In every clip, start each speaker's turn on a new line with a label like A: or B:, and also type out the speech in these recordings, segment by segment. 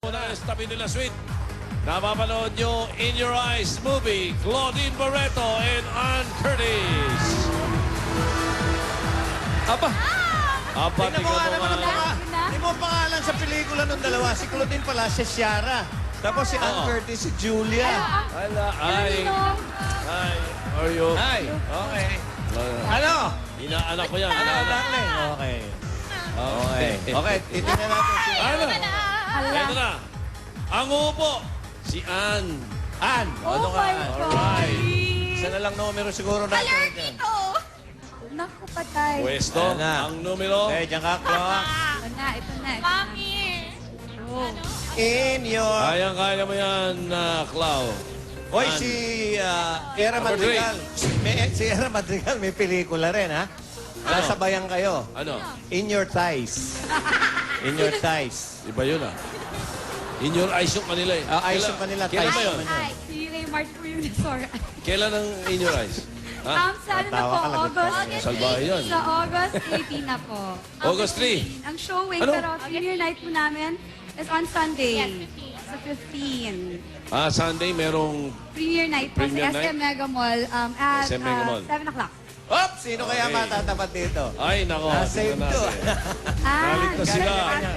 A: Una sa tabi nila sweet. Napapanood nyo In Your Eyes movie, Claudine Barreto and Ann Curtis.
B: Aba,
A: Tingnan
B: tingnan mo nga naman ang mga...
C: na?
B: Hindi mo ang pangalan sa pelikula ng dalawa. Si Claudine pala, si Ciara. Tapos si Ann Curtis, si Julia.
A: Hala, ay.
C: Ninong.
A: Hi, how are you?
B: Hi, okay. Ano?
A: Inaanak ko yan.
B: Ano, darling? Okay. Okay. Okay, titignan natin si...
A: Ano?
C: Hala.
A: Ito na. Ang uupo, si Ann.
B: Ann,
C: Oh
B: ano ka?
C: my God.
A: Alright.
B: Isa na lang numero siguro natin.
C: Alert
B: dyan.
C: dito! Naku, patay.
A: Pwesto,
B: Ayan na.
A: ang numero.
B: Okay, dyan ka, clock.
C: Ito na, ito na.
D: Mami!
C: Oh.
B: In your...
A: Kaya mo yan, Clau.
B: Hoy,
A: Ann.
B: si Era
A: Number three.
B: Madrigal. Si Era Madrigal, may pelikula rin, ha? Sasabayan kayo.
A: Ano?
B: In your thighs. In your thighs.
A: Iba yun In your eyes yung kanila eh.
B: Eyes yung kanila,
A: Kailan
B: thighs
A: ba yun?
B: naman.
C: Ay, si Raymart po yun. Sorry.
A: Kailan ang In Your Eyes? Ha?
C: Sa ano na
B: Tawa
C: po,
B: ka, lagot ka.
C: August.
A: Salbahe yan.
C: Sa August 18 na po.
A: August 3.
C: Ang showing,
A: Ano?
C: pero premiere night po namin is on Sunday.
D: Yes, 15.
C: Sa 15.
A: Sunday merong...
C: Premiere night po
A: Premiere
C: sa
A: night?
C: SM Mega Mall at
A: SM Mega Mall.
C: 7 o'clock.
B: Hop! Sino kaya
A: Okay.
B: matatapat dito?
A: Ay, nako.
B: Save
A: tingnan
B: to.
A: natin.
C: Ah,
A: Naligtas sila.
C: kanya-kanya.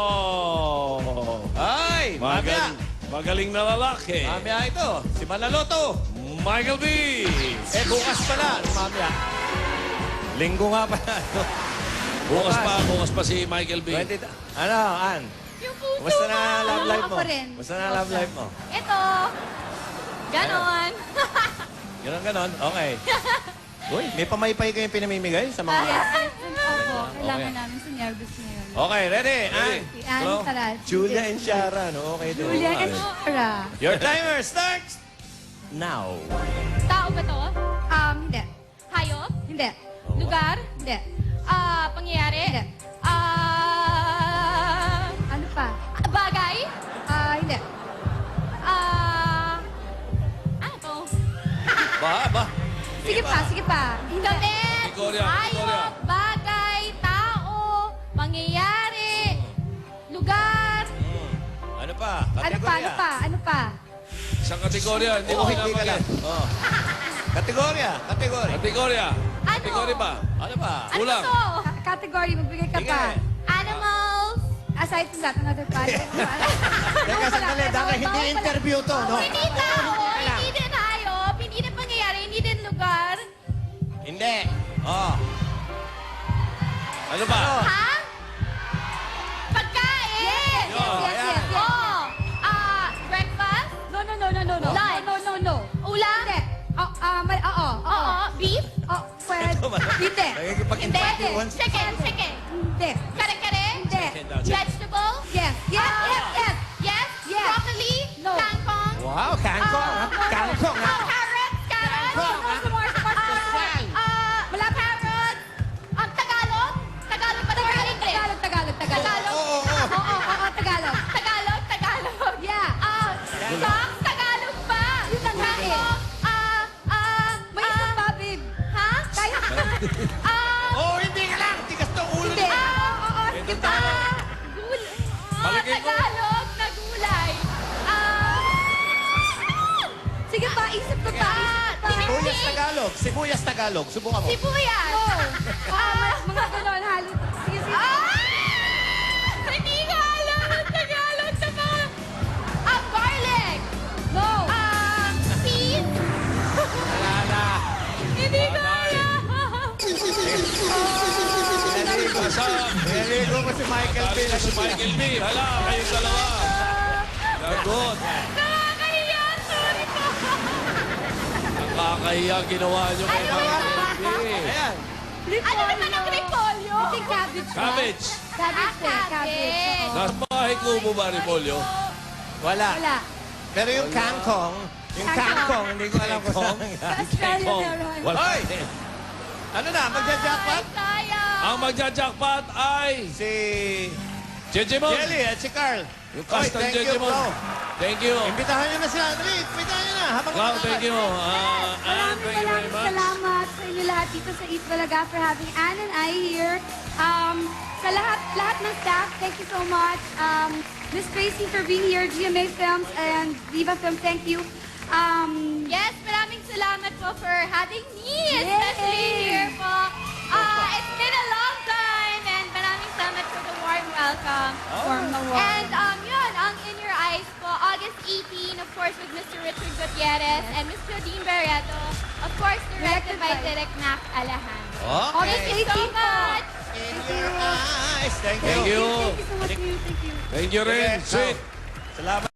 A: Oh!
B: Ay! Mamaya!
A: Magaling na lalaki.
B: Mamaya ito. Si Manaloto.
A: Michael B.
B: Bukas pala. Mamaya. Linggo nga pala.
A: Bukas pa si Michael B.
B: 20... Ano, Ann?
D: Yung puso
B: Kumusta na love life mo?
C: Ako rin.
B: Kumusta na love life mo?
D: Ito. Ganon.
B: Ganon. Okay. Uy, may pamaypay kayong pinamimigay sa mga...
C: Yes, opo. Kailangan
B: Okay.
C: namin sa nervous ngayon.
B: Okay, ready?
A: Ready.
B: Ann?
C: Si Ann
B: Hello?
C: Taral.
B: Julia and Shara, no? Okay din.
C: Julia and
B: Okay.
C: Shara.
B: Your timer starts now.
D: Tao ba to?
C: Hindi.
D: Hayop?
C: Hindi.
D: Lugar?
C: Hindi.
D: Pangyayari?
C: Hindi. Ano pa?
D: Bagay?
C: Hindi.
D: Ano to?
B: Ba?
C: Sige pa, sige pa. Hindi.
D: Damit?
A: Victoria,
D: Hayop? Bagay? Tao? Pangyayari? Lugar?
B: Ano pa?
C: Ano pa,
B: Kategorya.
C: ano pa, ano pa?
A: Isang kategorya. Hindi ko
B: Oh, hindi ka lang.
A: pinapagay.
B: Oh. Kategorya. Kategorya.
A: Kategorya.
D: Ano?
A: Kategorya ba?
B: Ano pa?
D: Ano
A: Kulang.
D: to?
C: Category, magbigay ka
B: Sige.
C: pa.
D: Animals?
C: Aside from that, another part.
B: Teka, sandali. Dahil hindi interview to, no?
D: Hindi tao? Hindi din hayop? Hindi din pangyayari? Hindi din lugar?
B: Hindi. Oh.
A: Ano ba?
D: Ha? Pagkain?
C: Yes, yes, yes, yes.
D: Oh, breakfast?
C: No, no, no, no, no, no.
D: Lunch.
C: No, no, no.
D: Ulam?
C: Hindi. Oo.
D: Oo. Beef?
C: Oh, pwede. Hindi.
B: Nakikipag-interviewan.
D: Chicken?
C: Hindi.
D: Kare-kare?
C: Hindi.
D: Vegetable?
C: Yes. Yes, yes, yes.
D: Yes?
C: Yes.
D: Broccoli?
C: No.
D: Kangkong?
B: Wow, kangkong. ha? Kangkong, ha?
D: Carrots? Carrots?
C: No, no, more, more.
D: Wala carrots? Tagalog? Tagalog ba tayo? English?
C: Tagalog.
D: Tagalog?
C: Oo, Tagalog.
D: Tagalog?
C: Yeah.
D: Socks? Tagalog ba?
C: Yun na nga eh. May isa pa, babe.
D: Ha?
C: Kaya.
B: Oh, hindi ka lang. Tigas to ulo
C: Hindi.
B: niya.
C: Oo, sige pa.
A: Palagay ko.
D: Tagalog na gulay.
C: Sige pa, isip ko pa.
B: Sibuyas Tagalog. Sibuyas Tagalog. Subukan mo.
D: Sibuyas.
C: No. Mga ganon, halos. Sige, sige.
D: Hindi ko alam ang Tagalog sa mga... garlic.
C: No.
D: Peas.
B: Wala na.
D: Hindi ko alam.
B: Niligo ko si Michael
A: Sabi
B: Bill.
A: ko si Michael B. Hala, kayong dalawa. Gagot.
D: Nakakahiya. Sorry po.
A: Nakakahiya ginawa nyo kay Michael B.
B: Ayan.
D: Ano naman ang repolyo?
C: I think cabbage ba?
A: Cabbage.
C: Cabbage po, cabbage. Oo.
A: Nasa bahay kubo ba, Repolyo?
B: Wala.
C: Wala.
B: Pero yung kangkong,
C: Kangkong.
B: hindi ko alam kung saan nga.
C: Australia
A: Kong.
C: meron.
A: Wala.
B: Hoy! Ano na, magja-jackpot?
D: Sayang.
A: Ang magja-jackpot ay
B: Si
A: Jejemon.
B: Jelly at si Carl.
A: Yung
B: Hoy,
A: cast ng
B: thank you,
A: Jejemon.
B: bro.
A: Thank you.
B: Imbitahan nyo na sila. Dali, imbitahan nyo na. Habang
A: Wow,
B: kumakain.
A: thank you. And thank you very much.
C: Salamat sa inyo you lahat dito sa Eat Bulaga for having Anne and I here. Sa lahat ng staff, thank you so much. Miss Tracy for being here, GMA Films and Viva Films, thank you.
D: Yes, maraming salamat po for having me,
C: Yay!
D: especially here po. It's been a long time and maraming salamat for the warm welcome. And yun, ang In Your Eyes po, August 18, of course, with Mr. Richard Gutierrez and Ms. Claudine Barreto. Of course, directed by Direk Mac Alejandro.
C: August
B: Okay.
C: 18
D: So
C: po.
D: much!
B: In your eyes. Thank you.
A: Thank you.
C: Thank you so much, thank you.
A: Thank you rin,
B: Sige,
A: Sweet.
B: Salamat.